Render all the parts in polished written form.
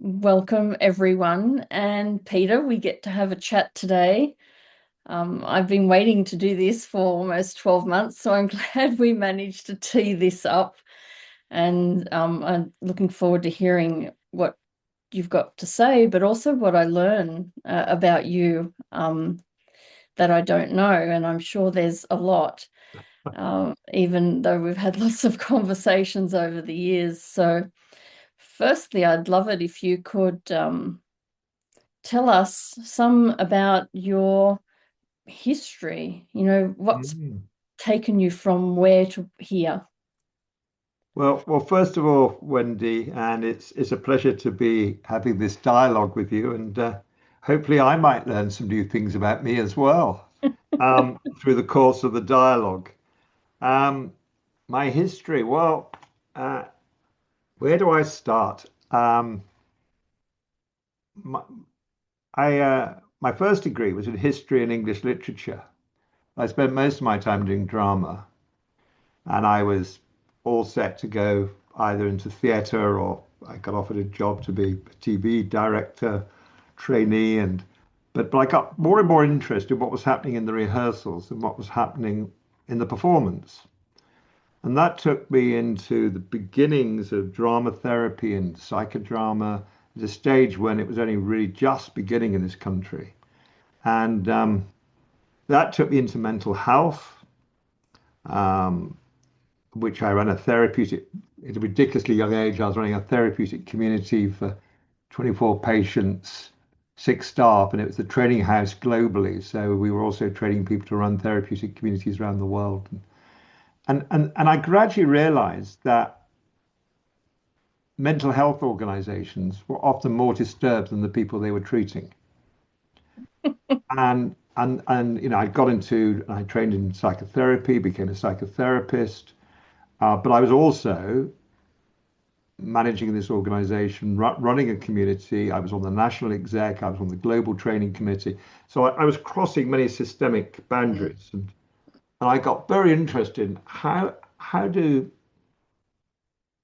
Welcome, everyone. And Peter, we get to have a chat today. I've been waiting to do this for almost 12 months, so I'm glad we managed to tee this up. And I'm looking forward to hearing what you've got to say, but also what I learn about you that I don't know. And I'm sure there's a lot, even though we've had lots of conversations over the years. So, firstly, I'd love it if you could. Tell us some about your history. What's Mm. taken you from where to here? Well, first of all, Wendy, and it's a pleasure to be having this dialogue with you, and hopefully I might learn some new things about me as well through the course of the dialogue. Um, my history, well, uh, where do I start? My, my first degree was in history and English literature. I spent most of my time doing drama, and I was all set to go either into theatre or I got offered a job to be a TV director, trainee, but I got more and more interested in what was happening in the rehearsals and what was happening in the performance. And that took me into the beginnings of drama therapy and psychodrama at a stage when it was only really just beginning in this country. And that took me into mental health, um, which I ran a therapeutic, at a ridiculously young age, I was running a therapeutic community for 24 patients, six staff, and it was the training house globally. So we were also training people to run therapeutic communities around the world. And I gradually realized that mental health organizations were often more disturbed than the people they were treating. And I got into, I trained in psychotherapy, became a psychotherapist, but I was also managing this organization, running a community. I was on the national exec, I was on the global training committee. So I was crossing many systemic boundaries. And I got very interested in how do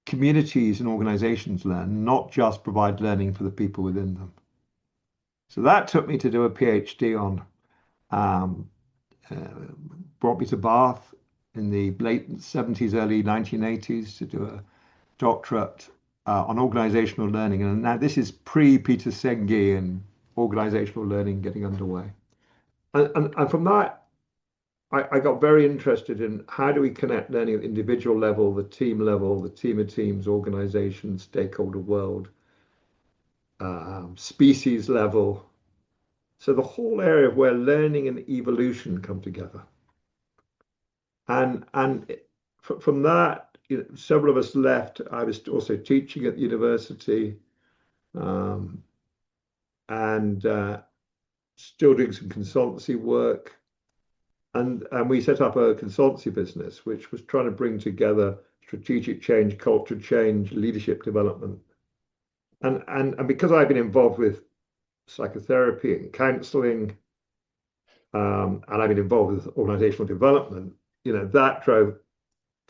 communities and organizations learn, not just provide learning for the people within them. So that took me to do a PhD on, um, uh, brought me to Bath in the late 70s, early 1980s to do a doctorate on organizational learning. And now this is pre-Peter Senge and organizational learning getting underway. And from that, I got very interested in how do we connect learning at the individual level, the team level, the team of teams, organization, stakeholder world, species level. So the whole area of where learning and evolution come together. And from that, several of us left. I was also teaching at the university. Um, and still doing some consultancy work. And we set up a consultancy business, which was trying to bring together strategic change, culture change, leadership development. And because I've been involved with psychotherapy and counseling, and I've been involved with organizational development, that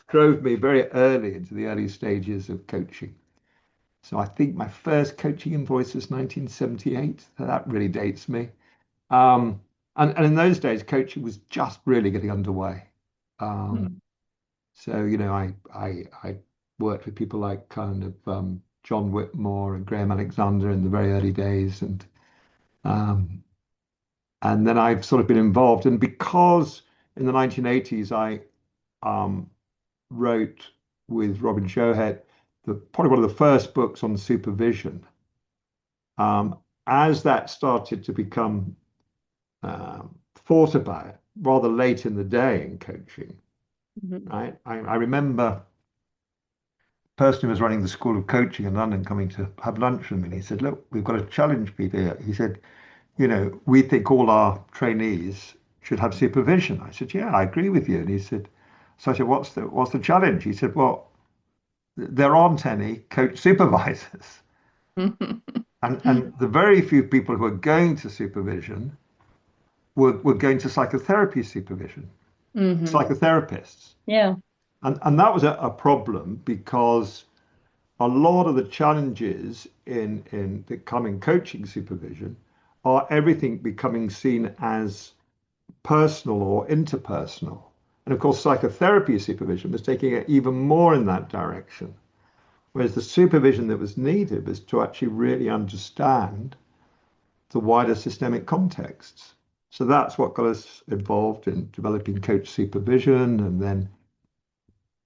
drove me very early into the early stages of coaching. So I think my first coaching invoice was 1978. So that really dates me. Um, and in those days, coaching was just really getting underway. Um, Hmm. so, I worked with people like kind of John Whitmore and Graham Alexander in the very early days. Um, and then I've sort of been involved. And because in the 1980s, I um, wrote with Robin Shohead, probably one of the first books on supervision. Um, as that started to become thought about rather late in the day in coaching, Mhm. right? I remember the person who was running the School of Coaching in London coming to have lunch with me. And he said, "Look, we've got a challenge, Peter." He said, "We think all our trainees should have supervision." I said, "Yeah, I agree with you." And he said, so I said, "What's the challenge?" He said, "Well, there aren't any coach supervisors." And the very few people who are going to supervision were going to psychotherapy supervision, Hmm. psychotherapists. Yeah. And that was a problem because a lot of the challenges in the coming coaching supervision are everything becoming seen as personal or interpersonal. And of course, psychotherapy supervision was taking it even more in that direction. Whereas the supervision that was needed was to actually really understand the wider systemic contexts. So that's what got us involved in developing coach supervision and then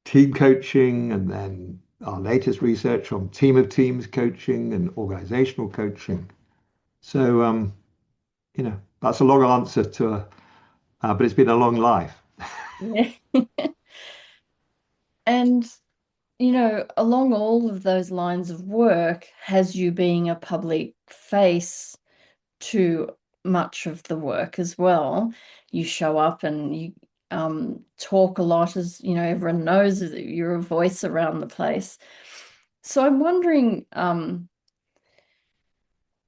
team coaching, and then our latest research on team of teams coaching and organizational coaching. So, that's a long answer but it's been a long life. Yeah. And, along all of those lines of work, has you being a public face to much of the work as well. You show up and you talk a lot, as everyone knows that you're a voice around the place. So I'm wondering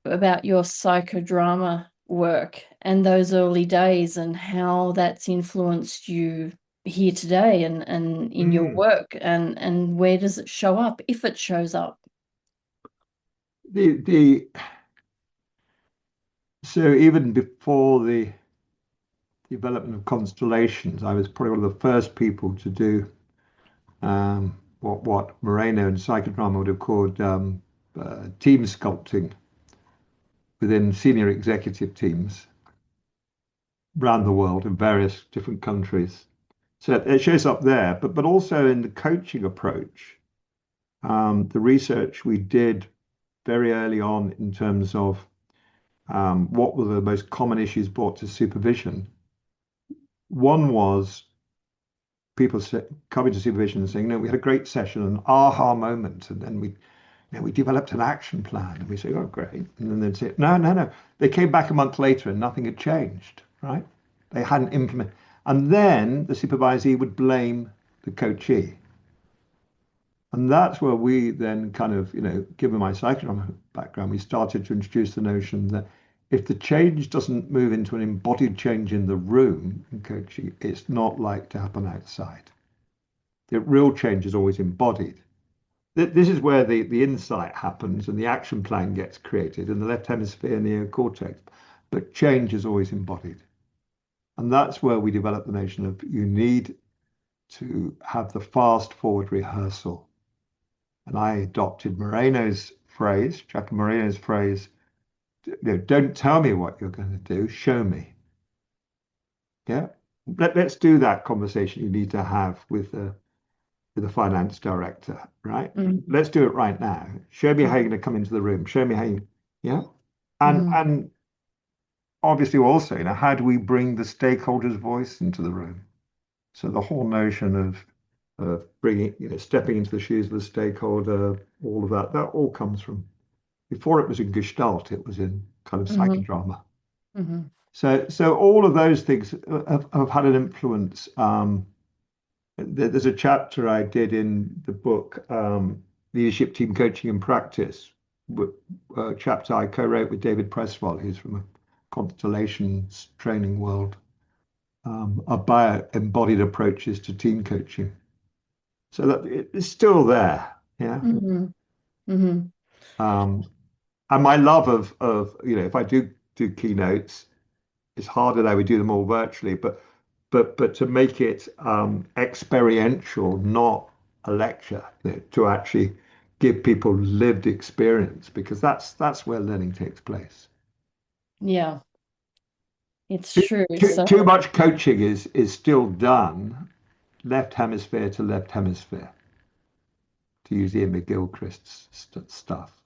about your psychodrama work and those early days and how that's influenced you here today and in your Mm. work, and where does it show up, if it shows up? The so even before the development of constellations, I was probably one of the first people to do what Moreno and psychodrama would have called team sculpting within senior executive teams around the world in various different countries. So it shows up there, but also in the coaching approach, the research we did very early on in terms of what were the most common issues brought to supervision. One was people coming to supervision and saying, "No, we had a great session, an aha moment, and then we developed an action plan." And we say, "Oh, great." And then they'd say, "No, no, no." They came back a month later and nothing had changed, right? They hadn't implemented. And then the supervisee would blame the coachee. And that's where we then kind of, given my psychodrama background, we started to introduce the notion that if the change doesn't move into an embodied change in the room in coaching, it's not like to happen outside. The real change is always embodied. This is where the insight happens and the action plan gets created in the left hemisphere neocortex. But change is always embodied. And that's where we develop the notion of you need to have the fast forward rehearsal. And I adopted Jack Moreno's phrase, don't tell me what you're going to do, show me. Yeah. Let's do that conversation you need to have with the finance director, right? Mm-hmm. Let's do it right now. Show me how you're going to come into the room. Show me how you, yeah. And Mm-hmm. and obviously also, how do we bring the stakeholders' voice into the room? So the whole notion of bringing, stepping into the shoes of the stakeholder, all of that all comes from before it was in Gestalt, it was in kind of Mm-hmm. psychodrama. Mm-hmm. So all of those things have had an influence. There's a chapter I did in the book, Leadership Team Coaching and Practice, a chapter I co-wrote with David Presswell, who's from a constellations training world, about embodied approaches to team coaching. So that it's still there, yeah. Mm-hmm. Mm-hmm. Um, and my love of if I do keynotes, it's harder now. We do them all virtually, but to make it experiential, not a lecture, to actually give people lived experience, because that's where learning takes place. Yeah, it's Too, true. too, So, too much coaching is still done left hemisphere to left hemisphere, to use Ian McGilchrist's stuff.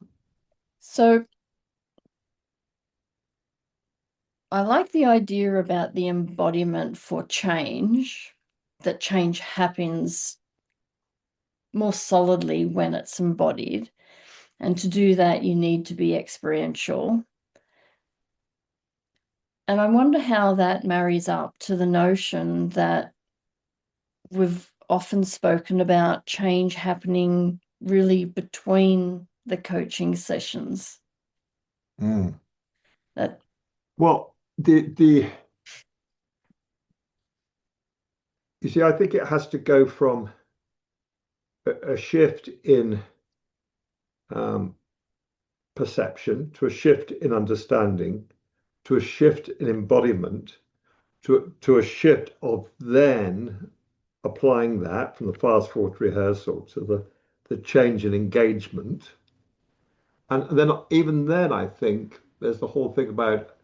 so I like the idea about the embodiment for change, that change happens more solidly when it's embodied. And to do that, you need to be experiential. And I wonder how that marries up to the notion that we've often spoken about change happening really between the coaching sessions. Mm. That Well, the you see, I think it has to go from a shift in um, perception, to a shift in understanding, to a shift in embodiment, to a shift of then applying that from the fast forward rehearsal to the change in engagement. And then even then, I think there's the whole thing about,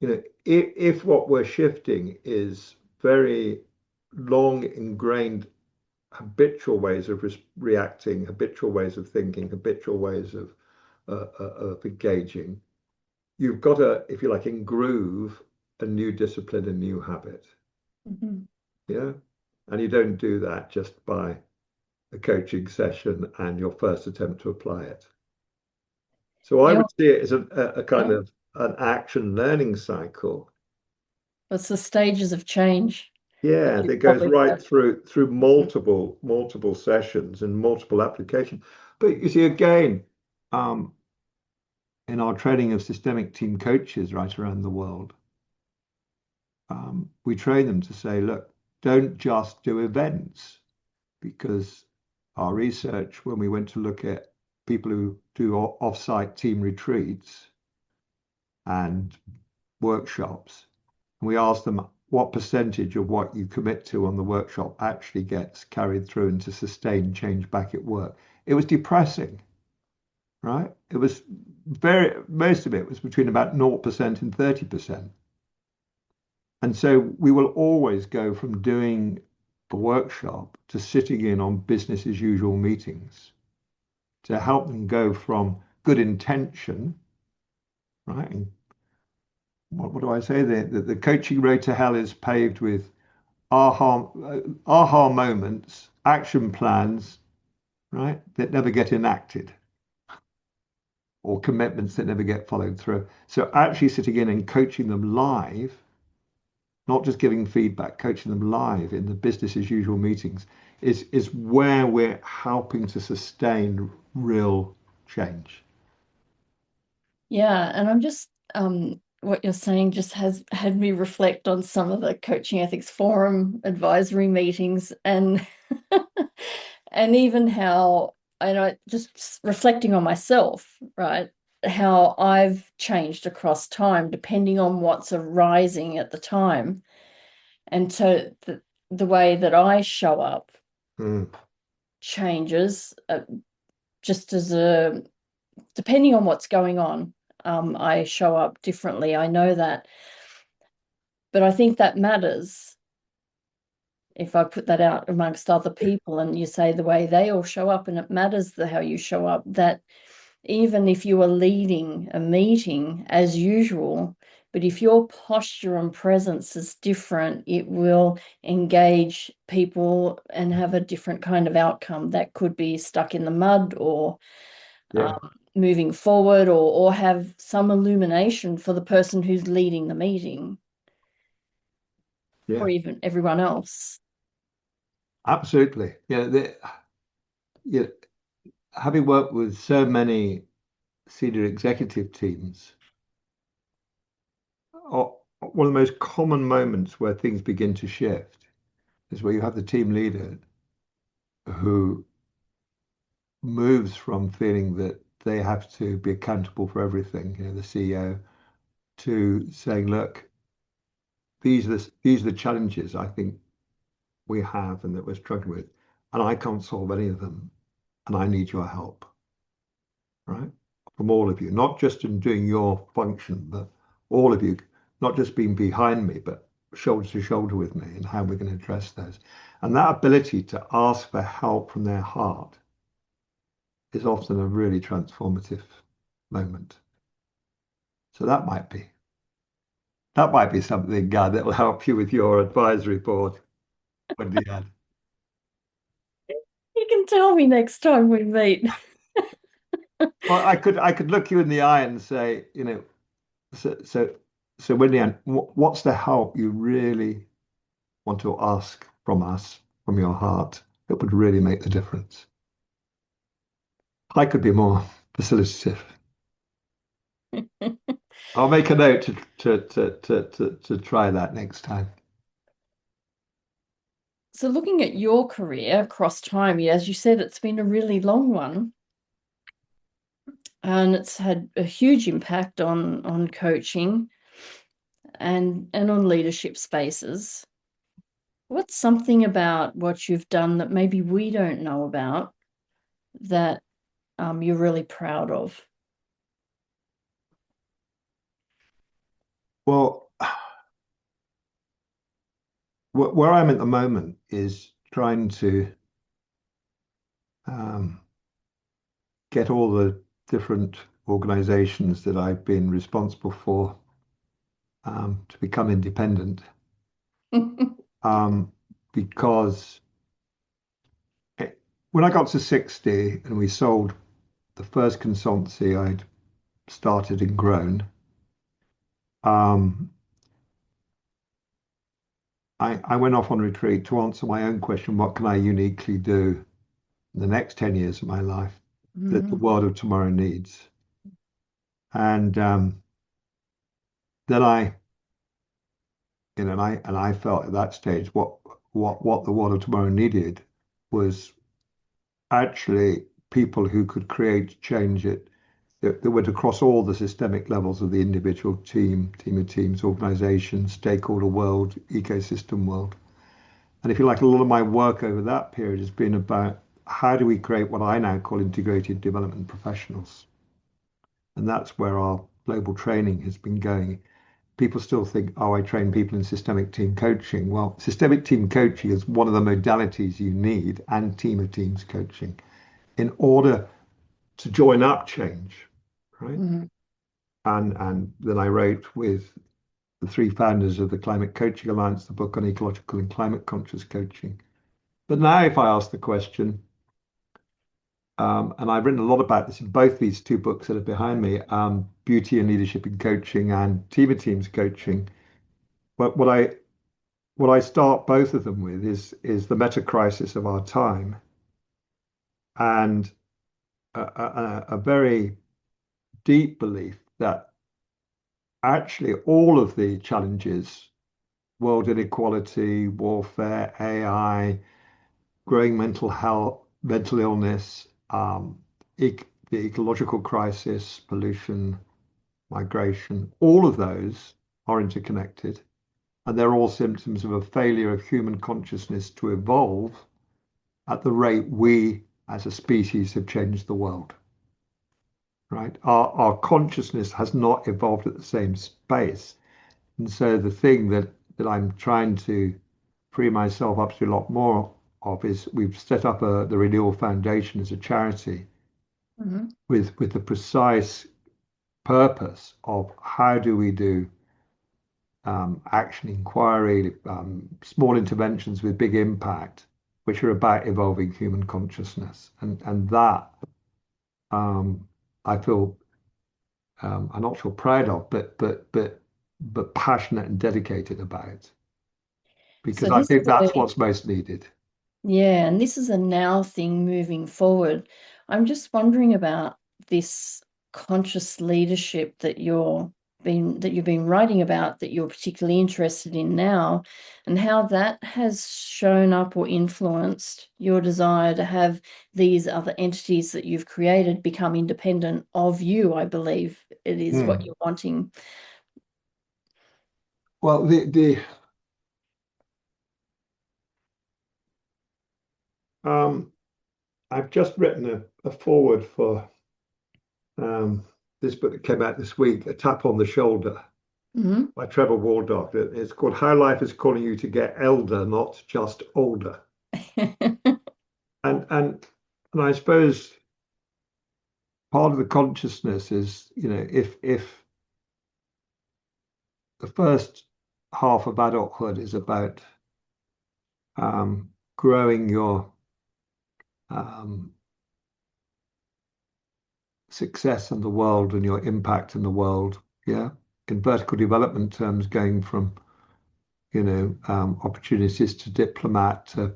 if what we're shifting is very long ingrained habitual ways of reacting, habitual ways of thinking, habitual ways of engaging, you've got to, if you like, engroove a new discipline, a new habit. Mhm. Yeah. And you don't do that just by a coaching session and your first attempt to apply it. So I Yeah, would see it as a kind yeah. of an action learning cycle. It's the stages of change that Yeah, you that goes probably right have. through multiple sessions and multiple applications. But you see, again, um, in our training of systemic team coaches right around the world, we train them to say, look, don't just do events, because our research, when we went to look at people who do off-site team retreats and workshops, and we asked them what percentage of what you commit to on the workshop actually gets carried through into sustained change back at work. It was depressing, right? It was most of it was between about 0% and 30%. And so we will always go from doing a workshop to sitting in on business as usual meetings to help them go from good intention, right? And what do I say? The coaching road to hell is paved with aha moments, action plans, right, that never get enacted, or commitments that never get followed through. So actually sitting in and coaching them live, not just giving feedback, coaching them live in the business as usual meetings is where we're helping to sustain real change. Yeah, and I'm just what you're saying just has had me reflect on some of the coaching ethics forum advisory meetings and and even how I know just reflecting on myself, right? How I've changed across time depending on what's arising at the time. And so the way that I show up Mm, changes just as a depending on what's going on. I show up differently. I know that. But I think that matters if I put that out amongst other people and you say the way they all show up, and it matters how you show up, that even if you are leading a meeting as usual, but if your posture and presence is different, it will engage people and have a different kind of outcome that could be stuck in the mud or yeah, moving forward or have some illumination for the person who's leading the meeting or yeah, even everyone else. absolutely. Yeah, having worked with so many senior executive teams, one of the most common moments where things begin to shift is where you have the team leader who moves from feeling that they have to be accountable for everything, the CEO, to saying, look, these are the challenges I think we have and that we're struggling with, and I can't solve any of them, and I need your help, right? From all of you, not just in doing your function, but all of you, not just being behind me, but shoulder to shoulder with me and how we're going to address those. And that ability to ask for help from their heart is often a really transformative moment. So that might be something that will help you with your advisory board, Wendy-Ann. You can tell me next time we meet. Well, I could look you in the eye and say, so Wendy-Ann, what's the help you really want to ask from us, from your heart, that would really make the difference? I could be more facilitative. I'll make a note to try that next time. So looking at your career across time, as you said, it's been a really long one. and it's had a huge impact on coaching and on leadership spaces. What's something about what you've done that maybe we don't know about that you're really proud of? Well, where I'm at the moment is trying to um, get all the different organizations that I've been responsible for to become independent. Um, because when I got to 60 and we sold the first consultancy I'd started and grown, um, I went off on retreat to answer my own question, what can I uniquely do in the next 10 years of my life that the Mhm. world of tomorrow needs? And then I felt at that stage what the world of tomorrow needed was actually people who could create change that went across all the systemic levels of the individual team of teams, organization, stakeholder world, ecosystem world. And if you like, a lot of my work over that period has been about how do we create what I now call integrated development professionals. And that's where our global training has been going. People still think, oh, I train people in systemic team coaching. Well, systemic team coaching is one of the modalities you need, and team of teams coaching, in order to join up change, right? Mhm. And then I wrote with the three founders of the Climate Coaching Alliance, the book on ecological and climate conscious coaching. But now, if I ask the question, and I've written a lot about this in both these two books that are behind me, Beauty and Leadership in Coaching and Team of Teams Coaching. But what I start both of them with is the meta crisis of our time and a very deep belief that actually all of the challenges, world inequality, warfare, AI, growing mental health, mental illness, the ecological crisis, pollution, migration, all of those are interconnected. And they're all symptoms of a failure of human consciousness to evolve at the rate we as a species have changed the world, right? Our consciousness has not evolved at the same pace. And so the thing that I'm trying to free myself up to a lot more of is we've set up the Renewal Foundation as a charity Mhm. with the precise purpose of how do we do action inquiry, small interventions with big impact, which are about evolving human consciousness. And that I feel I'm not sure proud of, but passionate and dedicated about, So because I this think is that's a what's most needed. Yeah, and this is a now thing moving forward. I'm just wondering about this conscious leadership that you've been writing about, that you're particularly interested in now, and how that has shown up or influenced your desire to have these other entities that you've created become independent of you, I believe it is what Hmm. you're wanting. Well, um, I've just written a foreword for um, this book that came out this week, A Tap on the Shoulder Mhm. by Trevor Waldock. It's called How Life is Calling You to Get Elder, Not Just Older. And and and I suppose part of the consciousness is, if the first half of adulthood is about growing your um, success in the world and your impact in the world, yeah, in vertical development terms, going from opportunities to diplomat to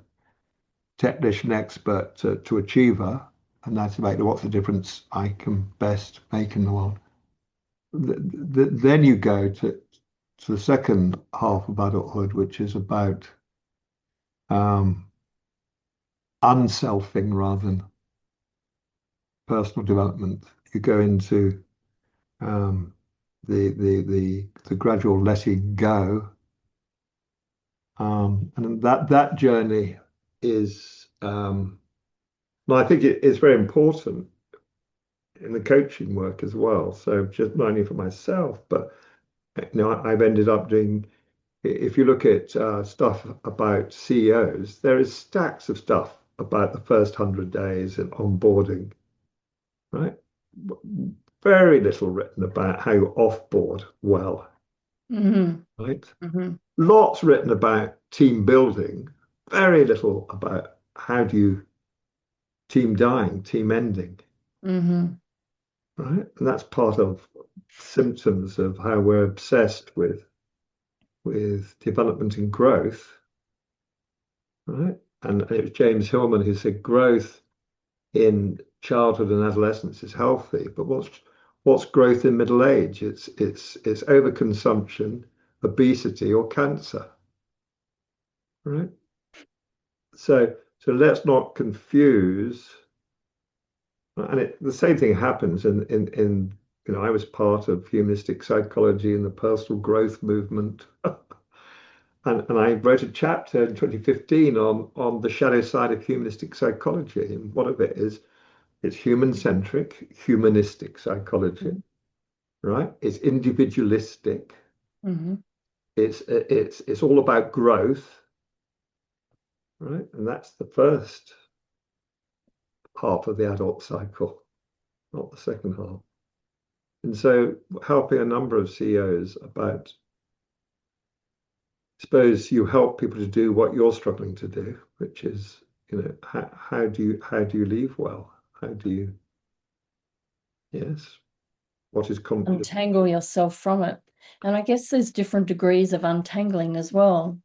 technician expert to achiever, and that's about what's the difference I can best make in the world. Then you go to the second half of adulthood, which is about um, unselfing rather than personal development. you go into um, the gradual letting go, and that journey is, well, I think it's very important in the coaching work as well. So just not only for myself, but I've ended up doing. If you look at stuff about CEOs, there is stacks of stuff about the first 100 days and onboarding, right? Very little written about how you offboard well, Mm-hmm. right? Mm-hmm. Lots written about team building, very little about how do you team dying, team ending, Mm-hmm. right? And that's part of symptoms of how we're obsessed with development and growth, right? And it was James Hillman who said growth in childhood and adolescence is healthy, but what's growth in middle age? It's overconsumption, obesity, or cancer, right? So let's not confuse. And the same thing happens in I was part of humanistic psychology and the personal growth movement. And I wrote a chapter in 2015 on the shadow side of humanistic psychology. And one of it is it's human-centric, humanistic psychology, right? It's individualistic. Mm-hmm. It's all about growth, right? And that's the first half of the adult cycle, not the second half. And so helping a number of CEOs about, suppose you help people to do what you're struggling to do, which is, how do you leave well? How do you, yes, what is confidence? Untangle yourself from it. And I guess there's different degrees of untangling as well.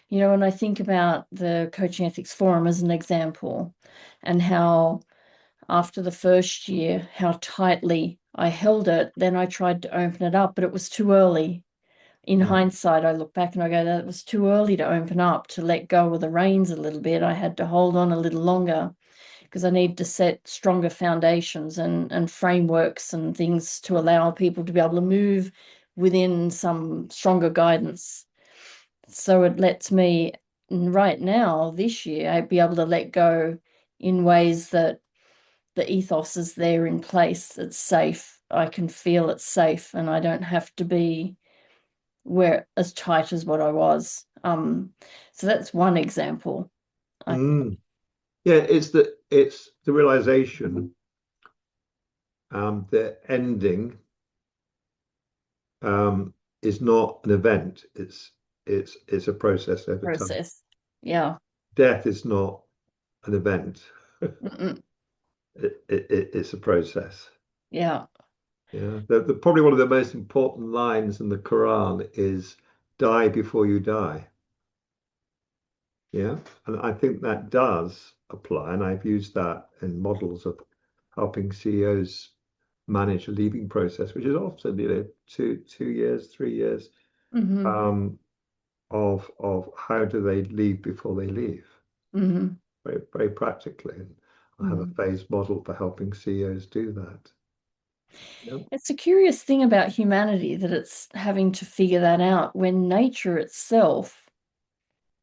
When I think about the Coaching Ethics Forum as an example, and how after the first year, how tightly I held it, then I tried to open it up, but it was too early. In Mm, hindsight, I look back and I go, that was too early to open up, to let go of the reins a little bit. I had to hold on a little longer because I need to set stronger foundations and frameworks and things to allow people to be able to move within some stronger guidance. So it lets me right now, this year, I'd be able to let go in ways that the ethos is there in place. It's safe. I can feel it's safe, and I don't have to be where as tight as what I was. So that's one example. I mm. Yeah, it's the realization that ending is not an event. It's a process over time. process. Yeah. Death is not an event. Mm-mm. It's a process. Yeah. Yeah, probably one of the most important lines in the Quran is "Die before you die." Yeah, and I think that does apply, and I've used that in models of helping CEOs manage a leaving process, which is often, 2 years, 3 years, Mm-hmm. of how do they leave before they leave, Mm-hmm. very, very practically. And I have a Mm-hmm. phased model for helping CEOs do that. Yeah. It's a curious thing about humanity that it's having to figure that out when nature itself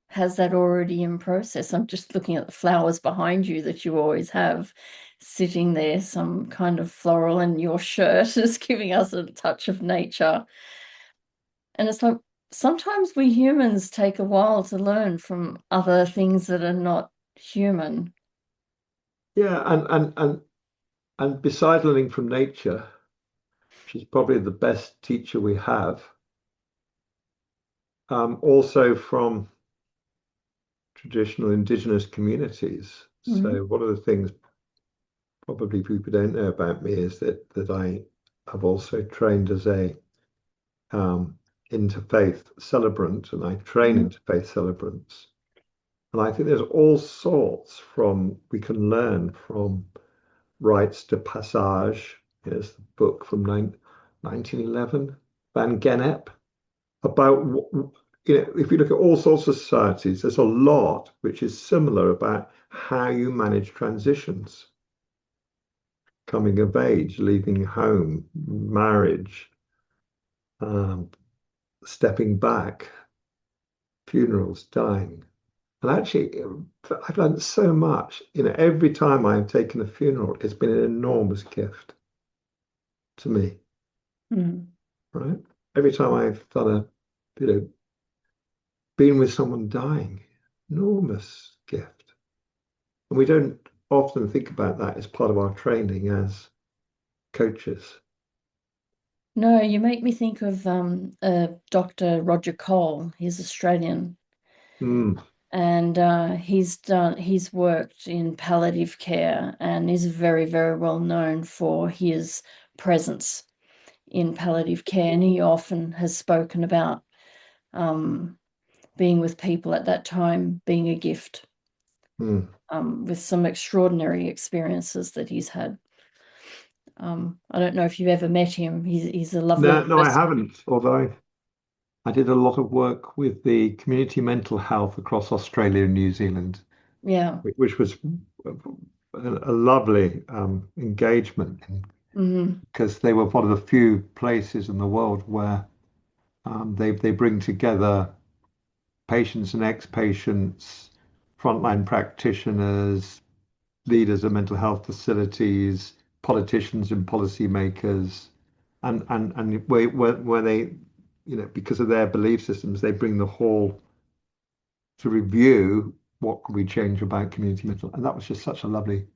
has that already in process. I'm just looking at the flowers behind you that you always have sitting there, some kind of floral, and your shirt is giving us a touch of nature. And it's like sometimes we humans take a while to learn from other things that are not human. Yeah, and besides learning from nature, which is probably the best teacher we have, also from traditional indigenous communities. Mm-hmm. So one of the things probably people don't know about me is that I have also trained as a um, interfaith celebrant, and I train Mm-hmm. interfaith celebrants. And I think there's all sorts from we can learn from rites de passage. Here's the book from 1911, Van Gennep, about if you look at all sorts of societies, there's a lot which is similar about how you manage transitions. coming of age, leaving home, marriage, um, stepping back, funerals, dying. And actually, I've learned so much. Every time I've taken a funeral, it's been an enormous gift to me, Mm. right? Every time I've done been with someone dying, enormous gift. And we don't often think about that as part of our training as coaches. No, you make me think of Dr. Roger Cole. He's Australian, Mm, and he's worked in palliative care and is very, very well known for his presence in palliative care. And he often has spoken about um, being with people at that time being a gift, mm. with some extraordinary experiences that he's had. I don't know if you've ever met him. He's a lovely No, no, I person. haven't. Although I did a lot of work with the community mental health across Australia and New Zealand, Yeah. which was a lovely engagement Hmm. because they were one of the few places in the world where they bring together patients and ex-patients, frontline practitioners, leaders of mental health facilities, politicians and policymakers, and where they, because of their belief systems, they bring the whole to review what can we change about community mental, and that was just such a lovely,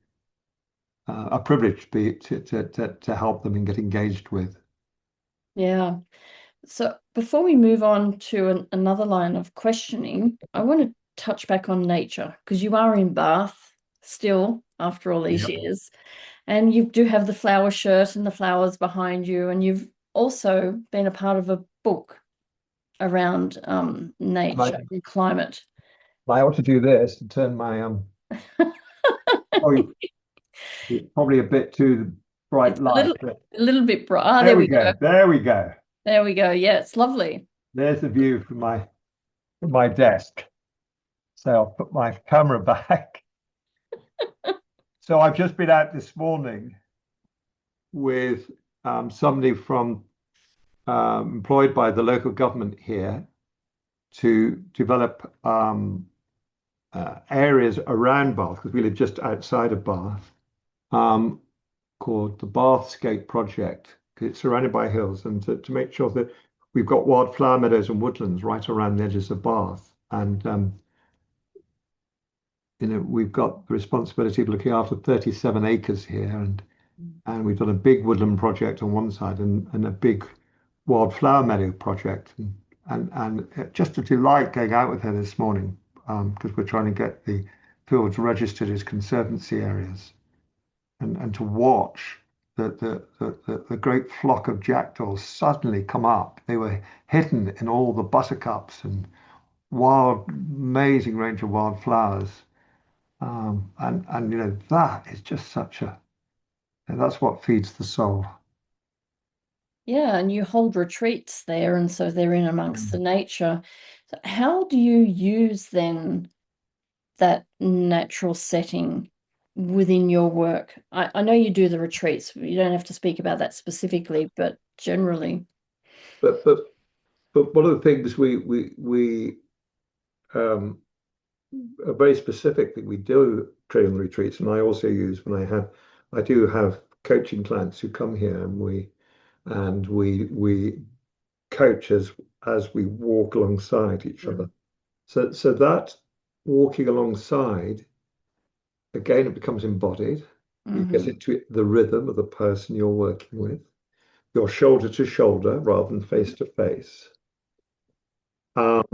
a privilege to help them and get engaged with. Yeah. So before we move on to another line of questioning, I want to touch back on nature because you are in Bath still after all these Yeah. years, and you do have the flower shirt and the flowers behind you, and you've also been a part of a book around And I, nature and climate. I ought to do this to turn my probably probably a bit too bright It's light, but a little bit bright. Ah, there there we we go. go. There we go. There we go. Yeah, it's lovely. There's the view from my desk. So I'll put my camera back. So I've just been out this morning with somebody from employed by the local government here to develop areas around Bath because we live just outside of Bath, um, called the Bathscape Project. It's surrounded by hills, and to make sure that we've got wildflower meadows and woodlands right around the edges of Bath, and we've got the responsibility of looking after 37 acres here, and we've done a big woodland project on one side and a big wildflower meadow project. And just a delight going out with her this morning because we're trying to get the fields registered as conservancy areas and to watch the great flock of jackdaws suddenly come up. They were hidden in all the buttercups and wild, amazing range of wildflowers. And that is just and that's what feeds the soul. Yeah, and you hold retreats there, and so they're in amongst the Mm. nature. So how do you use then that natural setting within your work? I know you do the retreats. You don't have to speak about that specifically, but generally. But but but one of the things we um, a very specific thing we do training retreats, and I also use when I do have coaching clients who come here, and we coach as we walk alongside each other. So that walking alongside, again, it becomes embodied. You get Mm-hmm. into the rhythm of the person you're working with. You're shoulder to shoulder rather than face to face. Um,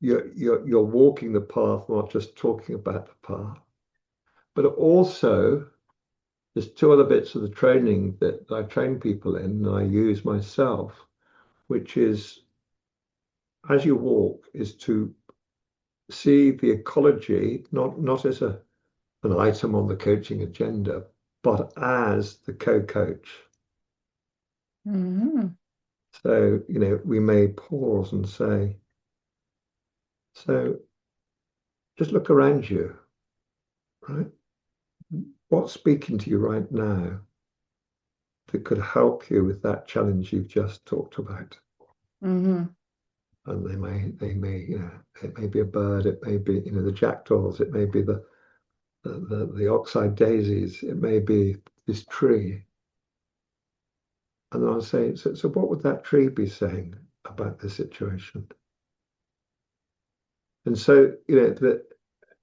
you're walking the path, not just talking about the path. But also, there's two other bits of the training that I train people in and I use myself, which is as you walk, is to see the ecology not as an item on the coaching agenda, but as the co-coach. Mm-hmm. So, we may pause and say, so just look around you, right? What's speaking to you right now? that could help you with that challenge you've just talked about. Mm-hmm. And it may be a bird, it may be, the jackdaws, it may be the oxeye daisies, it may be this tree. And then I'll say, so what would that tree be saying about the situation? And so, that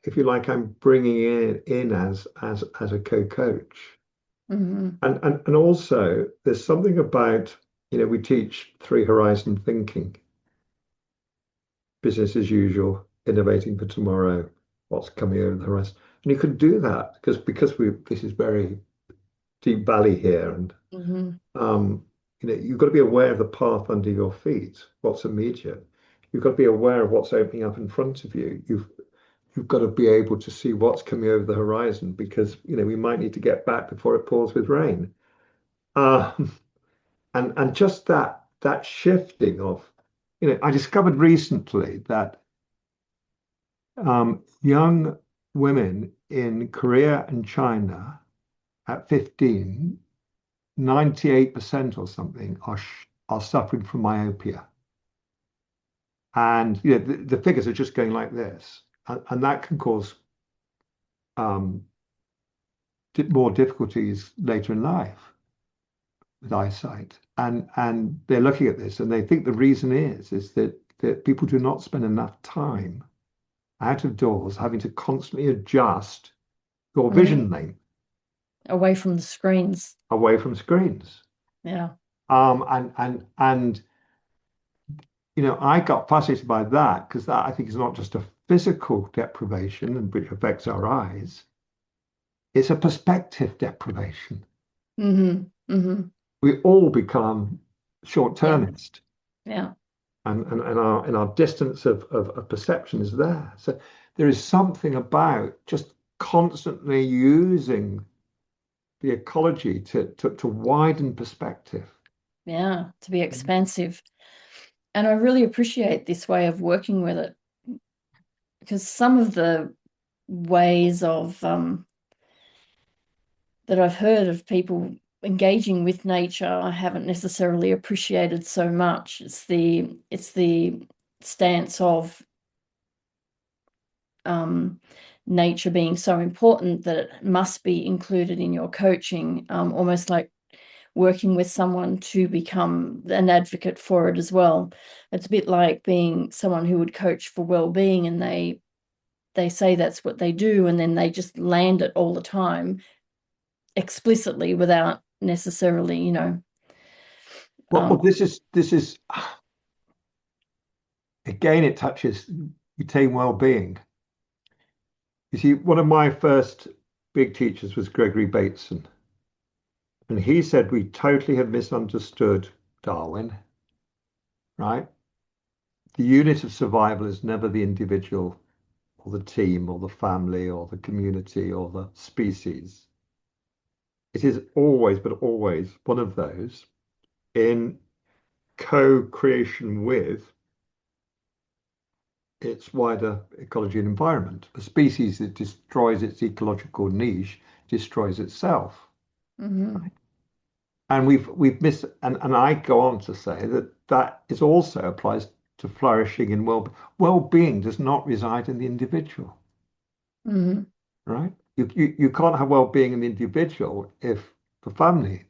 if you like, I'm bringing in as a co-coach. Mm-hmm. And also there's something about, we teach three horizon thinking, business as usual, innovating for tomorrow, what's coming over the horizon. And you could do that because this is very deep valley here, and Mm-hmm. you've got to be aware of the path under your feet, what's immediate. You've got to be aware of what's opening up in front of you. You've got to be able to see what's coming over the horizon, because we might need to get back before it pours with rain. Um, and just that shifting of, I discovered recently that young women in Korea and China at 15, 98% or something are suffering from myopia. And the figures are just going like this. And that can cause um, more difficulties later in life with eyesight. And they're looking at this and they think the reason is that people do not spend enough time out of doors having to constantly adjust your Mm-hmm. vision length Away from the screens. away from screens. Yeah. And I got fascinated by that, because that, I think, is not just a physical deprivation and which affects our eyes, it's a perspective deprivation. Mm-hmm. Mm-hmm. We all become Yeah. short-termist, Yeah. and our distance of perception is there. So there is something about just constantly using the ecology to widen perspective. Yeah. To be expansive. And I really appreciate this way of working with it, because some of the ways of that I've heard of people engaging with nature, I haven't necessarily appreciated so much. It's the stance of nature being so important that it must be included in your coaching, almost like working with someone to become an advocate for it as well. It's a bit like being someone who would coach for well-being, and they say that's what they do, and then they just land it all the time explicitly without necessarily, Well, this is again, it touches retain well-being. You see, one of my first big teachers was Gregory Bateson, and he said we totally have misunderstood Darwin, right? The unit of survival is never the individual or the team or the family or the community or the species. It is always, but always, one of those in co-creation with its wider ecology and environment. A species that destroys its ecological niche destroys itself. Mm-hmm. And we've missed, and I go on to say that is also applies to flourishing and well-being does not reside in the individual, Mm-hmm. right? You can't have well-being in the individual if the family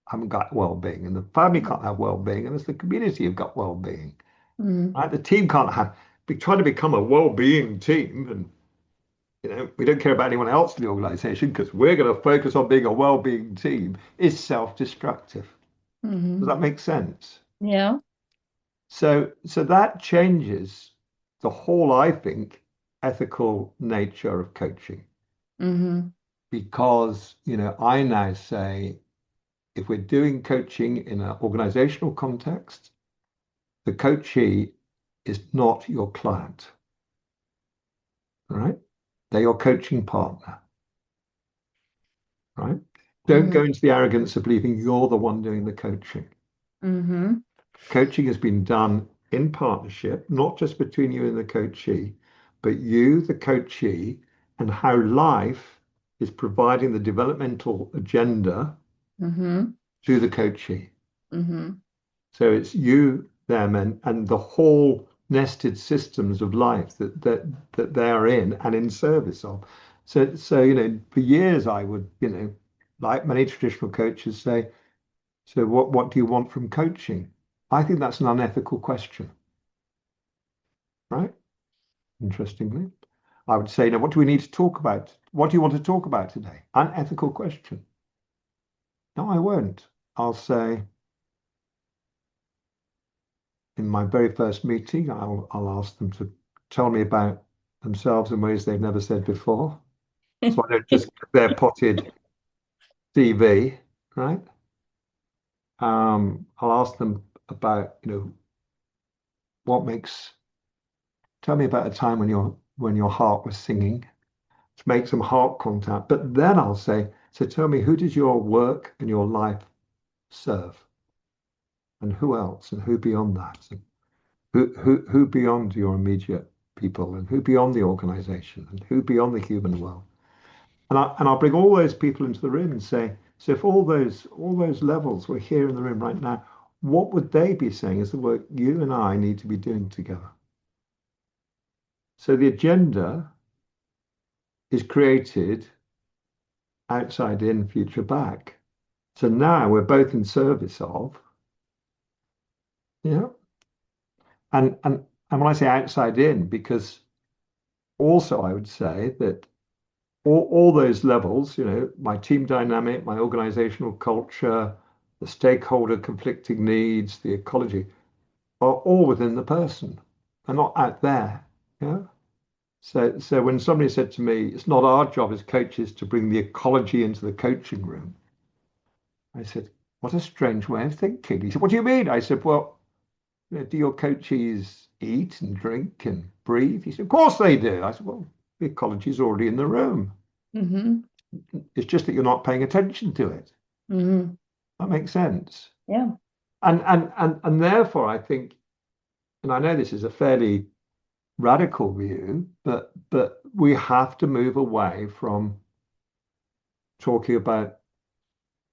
haven't got well-being, and the family can't have well-being unless the community have got well-being, Mm-hmm. right? The team can't be trying to become a well-being team, and we don't care about anyone else in the organization because we're going to focus on being a well-being team, is self-destructive. Does Mm-hmm. that make sense? Yeah. So that changes the whole, I think, ethical nature of coaching, Mm-hmm. because I now say if we're doing coaching in an organizational context, the coachee is not your client, all right? They're your coaching partner, right? Don't Mm-hmm. go into the arrogance of believing you're the one doing the coaching. Mm-hmm. Coaching has been done in partnership, not just between you and the coachee, but you, the coachee, and how life is providing the developmental agenda Mm-hmm. to the coachee. Mm-hmm. So it's you, them, and the whole nested systems of life that they are in and in service of. So for years I would, like many traditional coaches say, so what do you want from coaching? I think that's an unethical question, right? Interestingly. I would say, now, what do we need to talk about? What do you want to talk about today? Unethical question. No, I won't. I'll say, in my very first meeting, I'll ask them to tell me about themselves in ways they've never said before. So I don't just get their potted CV, right? I'll ask them about, what makes, tell me about a time when your heart was singing, to make some heart contact. But then I'll say, so tell me, who does your work and your life serve? And who else? And who beyond that? And who beyond your immediate people? And who beyond the organization? And who beyond the human world? And I'll bring all those people into the room and say, so if all those levels were here in the room right now, what would they be saying is the work you and I need to be doing together? So the agenda is created outside in, future back. So now we're both in service of, yeah. And when I say outside in, because also I would say that all those levels, my team dynamic, my organizational culture, the stakeholder conflicting needs, the ecology, are all within the person. They're not out there. Yeah. So when somebody said to me, it's not our job as coaches to bring the ecology into the coaching room, I said, what a strange way of thinking. He said, what do you mean? I said, well, do your coaches eat and drink and breathe? He said, of course they do. I said, well, the ecology is already in the room. Mm-hmm. It's just that you're not paying attention to it. Mm-hmm. That makes sense. Yeah. And therefore, I think, and I know this is a fairly radical view, but we have to move away from talking about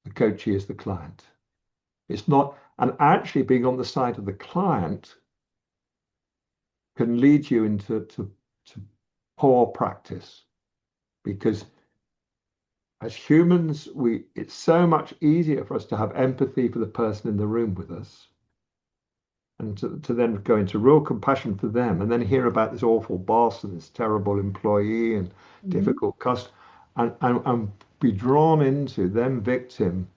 the coachee as the client. It's not, and actually being on the side of the client can lead you into to poor practice because as humans, it's so much easier for us to have empathy for the person in the room with us and to then go into real compassion for them and then hear about this awful boss and this terrible employee and Mm-hmm. difficult customer and be drawn into them victim.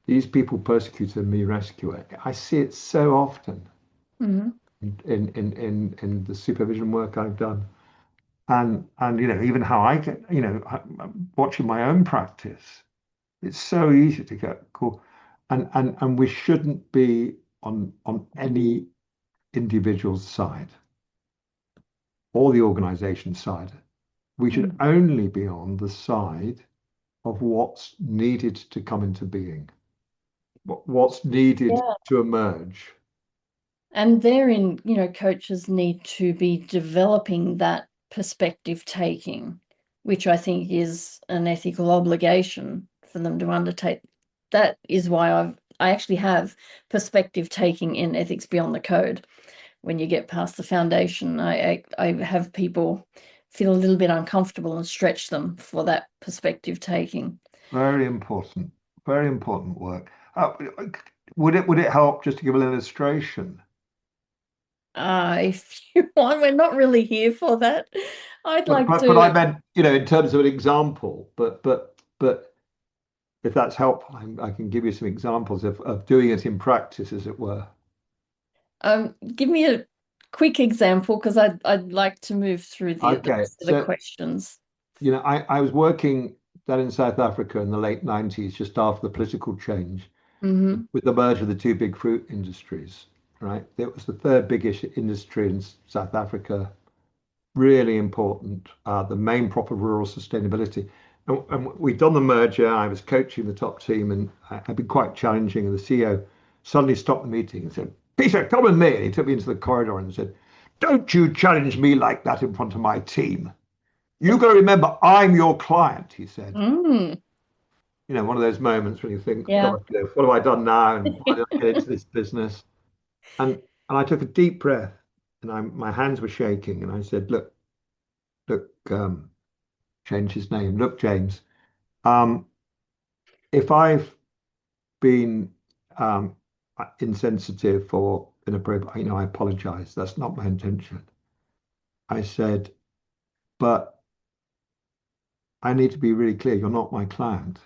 These people persecuted me, rescuer. I see it so often Mm-hmm. in the supervision work I've done. And even how I get, watching my own practice, it's so easy to get cool. And we shouldn't be on any individual's side or the organization's side. We should only be on the side of what's needed to come into being, what's needed Yeah. to emerge. And therein, coaches need to be developing that perspective taking, which I think is an ethical obligation for them to undertake. That is why I actually have perspective taking in Ethics Beyond the Code. When you get past the foundation, I have people feel a little bit uncomfortable and stretch them for that perspective taking. Very important work. Would it help just to give an illustration? If you want, we're not really here for that. I'd But like but but I to. meant, in terms of an example. But if that's helpful, I can give you some examples of doing it in practice, as it were. Give me a quick example because I'd like to move through the Okay, rest of the so questions. I was working down in South Africa in the late 90s, just after the political change, Mm-hmm. with the merger of the two big fruit industries, right? It was the third biggest industry in South Africa, really important, the main prop of rural sustainability. And we'd done the merger. I was coaching the top team, and I'd been quite challenging. And the CEO suddenly stopped the meeting and said, "Peter, come with me." And he took me into the corridor and said, "Don't you challenge me like that in front of my team. You got to remember, I'm your client," he said. Mm. one of those moments when you think, Yeah. God, what have I done now? And why did I get into this business? And I took a deep breath, and my hands were shaking, and I said, look, change his name. Look, James, um, if I've been insensitive or inappropriate, I apologize. That's not my intention. I said, but I need to be really clear. You're not my client.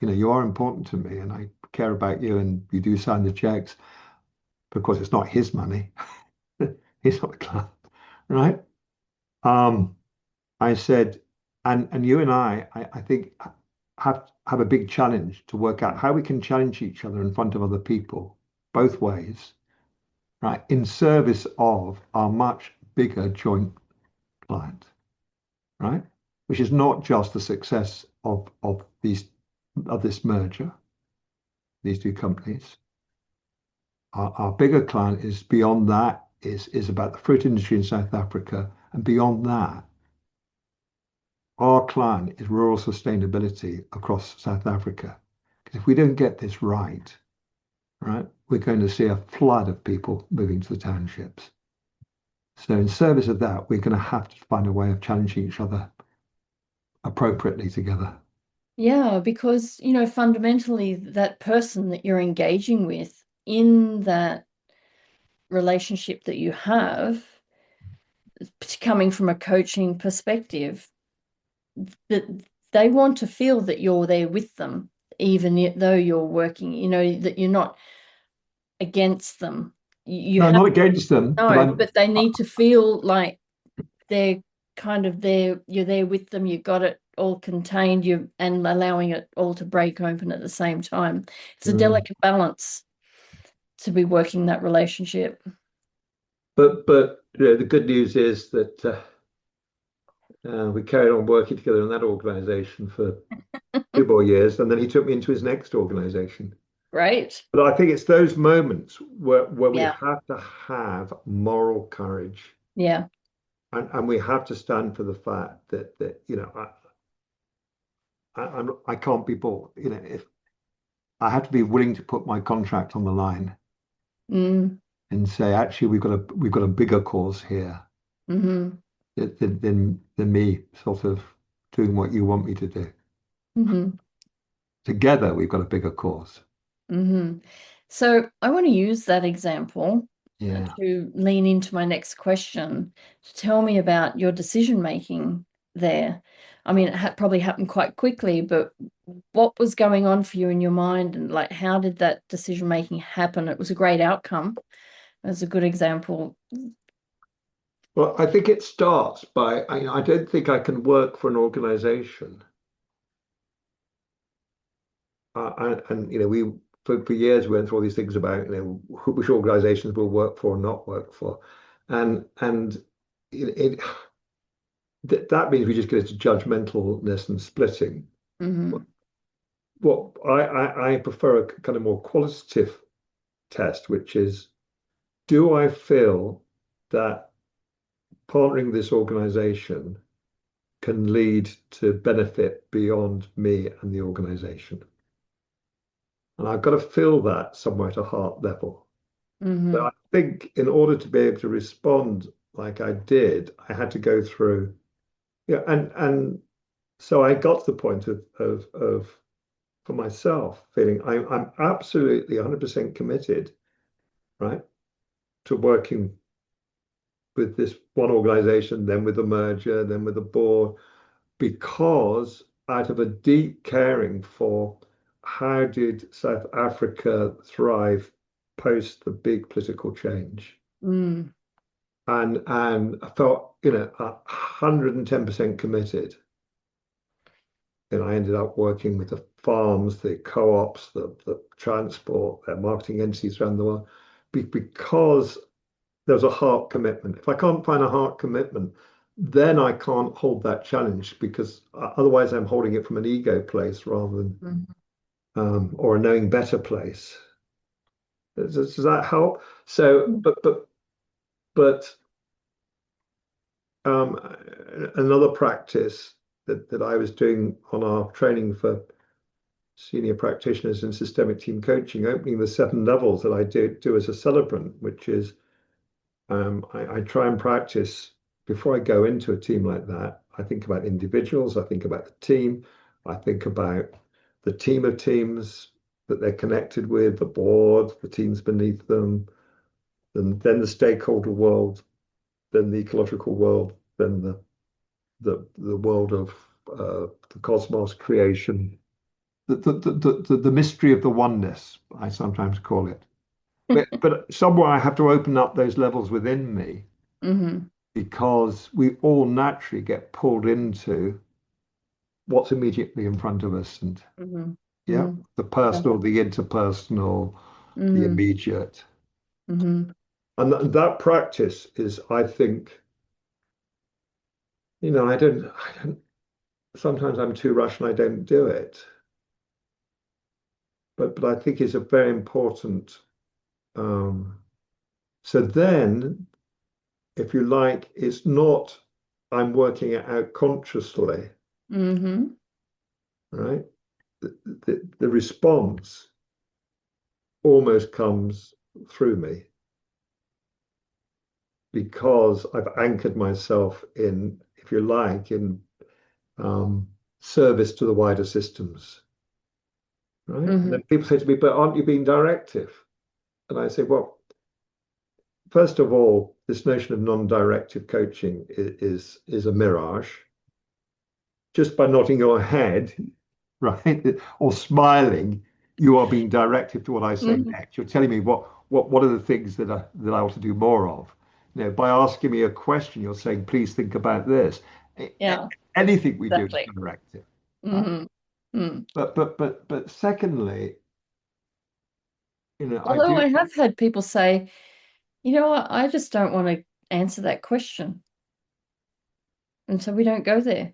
You are important to me, and I care about you, and you do sign the checks because it's not his money. He's not the client, right? Um, I said, and you and I think have a big challenge to work out how we can challenge each other in front of other people, both ways, right, in service of our much bigger joint client, right? Which is not just the success of this merger, these two companies. Our bigger client is beyond that, is about the fruit industry in South Africa, and beyond that, our client is rural sustainability across South Africa. Because if we don't get this right, we're going to see a flood of people moving to the townships. So in service of that, we're going to have to find a way of challenging each other appropriately together. Yeah, because, fundamentally that person that you're engaging with in that relationship that you have, coming from a coaching perspective, that they want to feel that you're there with them, even though you're working, that you're not against them. You No, have not against them, but no, but they need to feel like they're kind of there, you're there with them, you've got it all contained, you and allowing it all to break open at the same time. It's a mm, delicate balance to be working that relationship. but the good news is that we carried on working together in that organization for 2 more years, and then he took me into his next organization. Right. But I think it's those moments where we Yeah. have to have moral courage, Yeah. and we have to stand for the fact that I can't be bought. If I have to be willing to put my contract on the line Mm. and say, actually, we've got a bigger cause here Mm-hmm. than me sort of doing what you want me to do. Mm-hmm. Together, we've got a bigger cause. Mm-hmm. So I want to use that example Yeah. to lean into my next question, to tell me about your decision making there. I mean, it probably happened quite quickly, but what was going on for you in your mind, and like how did that decision making happen? It was a great outcome. It was a good example. Well, I think it starts by I don't think I can work for an organization. And we for years we went through all these things about which organizations we'll work for or not work for, and it that means we just get into judgmentalness and splitting. Mm-hmm. What I prefer a kind of more qualitative test, which is, do I feel that partnering with this organization can lead to benefit beyond me and the organization? And I've got to feel that somewhere at a heart level. So Mm-hmm. I think in order to be able to respond like I did, I had to go through, and so I got to the point of for myself feeling I'm absolutely 100% committed, right, to working with this one organization, then with the merger, then with the board, because out of a deep caring for how did South Africa thrive post the big political change. Mm. And I felt, 110% committed. And I ended up working with the farms, the co-ops, the transport, their marketing entities around the world, because there was a heart commitment. If I can't find a heart commitment, then I can't hold that challenge, because otherwise I'm holding it from an ego place rather than Mm-hmm. or a knowing better place. Does that help? So, but um, another practice that I was doing on our training for senior practitioners in systemic team coaching, opening the 7 levels that I do as a celebrant, which is I try and practice before I go into a team like that. I think about individuals, I think about the team, I think about the team of teams that they're connected with, the board, the teams beneath them, then the stakeholder world, then the ecological world, then the world of the cosmos, creation, the mystery of the oneness, I sometimes call it. But somewhere I have to open up those levels within me Mm-hmm. because we all naturally get pulled into what's immediately in front of us, and Mm-hmm. yeah, Mm-hmm. the Yeah. personal, the interpersonal, the Mm-hmm. immediate. Mm-hmm. And that practice is, I think, I don't, sometimes I'm too rushed and I don't do it. But I think it's a very important. Um, so then, if you like, it's not I'm working it out consciously, Mm-hmm. right? The response almost comes through me because I've anchored myself in, if you like, in um, service to the wider systems, right? And Mm-hmm. then people say to me, but aren't you being directive? And I say, well, first of all, this notion of non-directive coaching is a mirage. Just by nodding your head, right, or smiling, you are being directive to what I say Mm-hmm. next. You're telling me what are the things that I ought to do more of. By asking me a question, you're saying, please think about this. Yeah, Anything we do is exactly. directive, right? Mm-hmm. Mm. But secondly, I Although do. I have had people say, you know what, I just don't want to answer that question. And so we don't go there.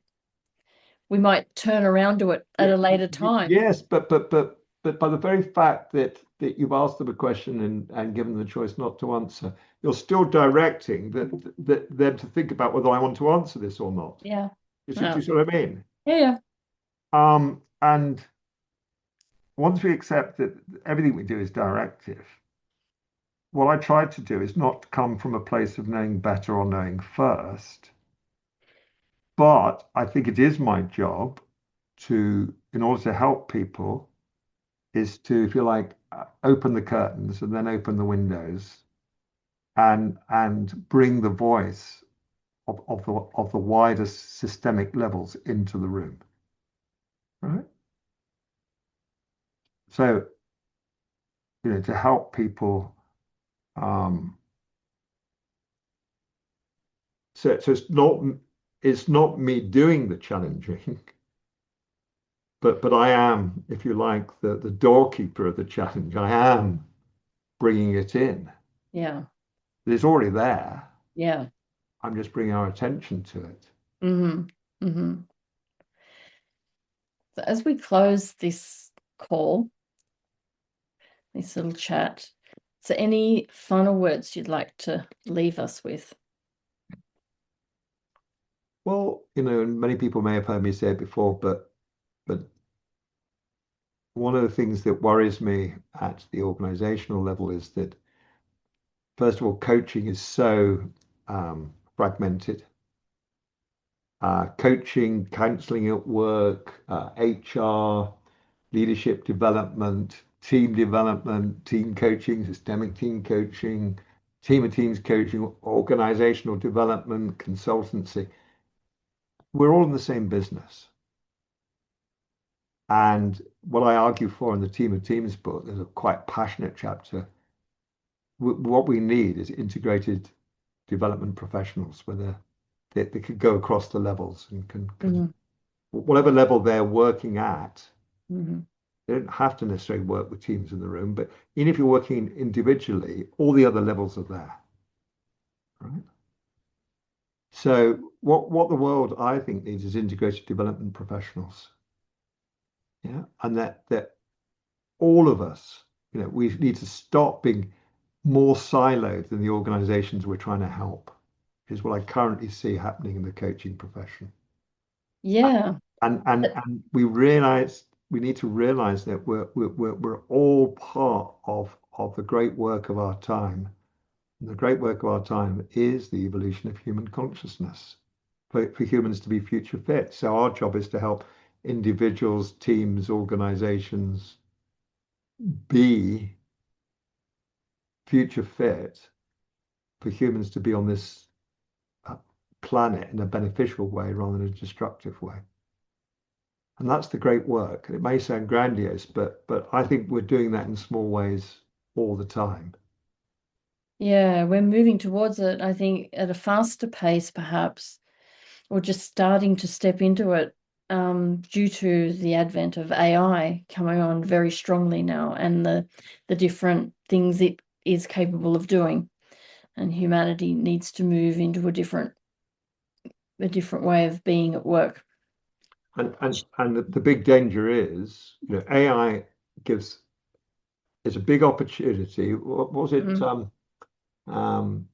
We might turn around to it at Yeah, a later time. yes, but by the very fact that you've asked them a question and given them the choice not to answer, you're still directing that them to think about whether I want to answer this or not. Yeah. Do you Yeah. see what I mean? Yeah. Yeah. And once we accept that everything we do is directive, what I try to do is not come from a place of knowing better or knowing first, but I think it is my job in order to help people, is to, if you like, open the curtains and then open the windows and bring the voice of the wider systemic levels into the room. Right. So, to help people. Um, so it's not me doing the challenging, but I am, if you like, the doorkeeper of the challenge. I am bringing it in. Yeah. It's already there. Yeah. I'm just bringing our attention to it. Mm-hmm. Mm-hmm. So as we close this call, this little chat, so any final words you'd like to leave us with? Well, and many people may have heard me say it before, but one of the things that worries me at the organizational level is that, first of all, coaching is so fragmented. Coaching, counseling at work, HR, leadership development, team coaching, systemic team coaching, team of teams coaching, organizational development, consultancy. We're all in the same business. And what I argue for in the Team of Teams book, there's a quite passionate chapter. What we need is integrated development professionals, where they could go across the levels and can Mm-hmm. whatever level they're working at. Mm-hmm. They don't have to necessarily work with teams in the room, but even if you're working individually, all the other levels are there, right? So what the world, I think, needs is integrated development professionals. Yeah. And that all of us, we need to stop being more siloed than the organizations we're trying to help, is what I currently see happening in the coaching profession. Yeah. And we realize we need to realize that we're all part of the great work of our time. And the great work of our time is the evolution of human consciousness for humans to be future fit. So our job is to help individuals, teams, organizations be future fit for humans to be on this planet in a beneficial way rather than a destructive way. And that's the great work. And it may sound grandiose, but I think we're doing that in small ways all the time. Yeah, we're moving towards it, I think, at a faster pace, perhaps, or just starting to step into it, due to the advent of AI coming on very strongly now, and the different things it is capable of doing. And humanity needs to move into a different way of being at work. And the big danger is, AI gives is a big opportunity. What was it? Mm. Um,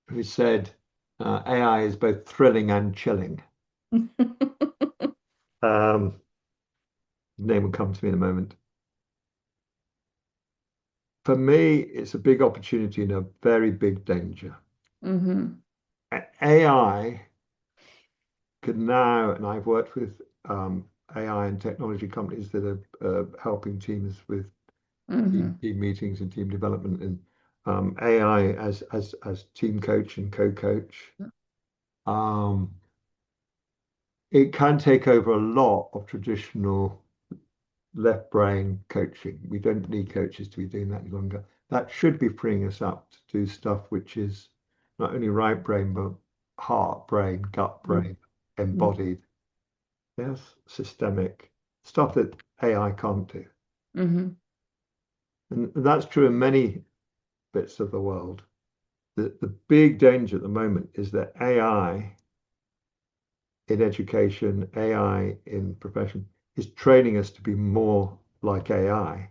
who said AI is both thrilling and chilling? Um, name will come to me in a moment. For me, it's a big opportunity and a very big danger. Mm-hmm. AI can now, and I've worked with AI and technology companies that are helping teams with Mm-hmm. team meetings and team development, and AI as team coach and co-coach. Um, it can take over a lot of traditional left brain coaching. We don't need coaches to be doing that any longer. That should be freeing us up to do stuff which is not only right brain, but heart brain, gut brain, embodied. Yes, systemic stuff that AI can't do. Mm-hmm. And that's true in many bits of the world. The big danger at the moment is that AI in education, AI in profession is training us to be more like AI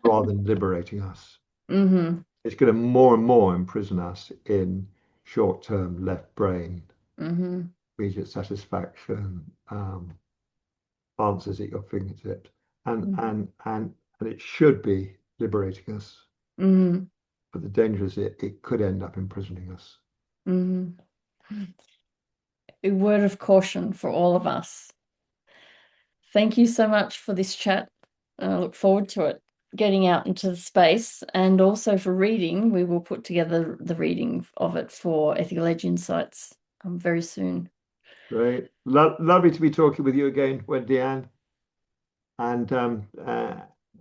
rather than liberating us. Mm-hmm. It's going to more and more imprison us in short-term left brain, Mm-hmm. immediate satisfaction, answers at your fingertips, and Mm-hmm. and and and it should be liberating us. Mm-hmm. But the danger is it could end up imprisoning us. Mm-hmm. A word of caution for all of us. Thank you so much for this chat. I look forward to it, getting out into the space, and also for reading. We will put together the reading of it for Ethical Edge Insights very soon. Great, lovely to be talking with you again, Wendy-Ann, and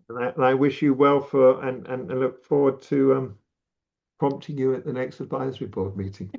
I wish you well and look forward to prompting you at the next advisory board meeting.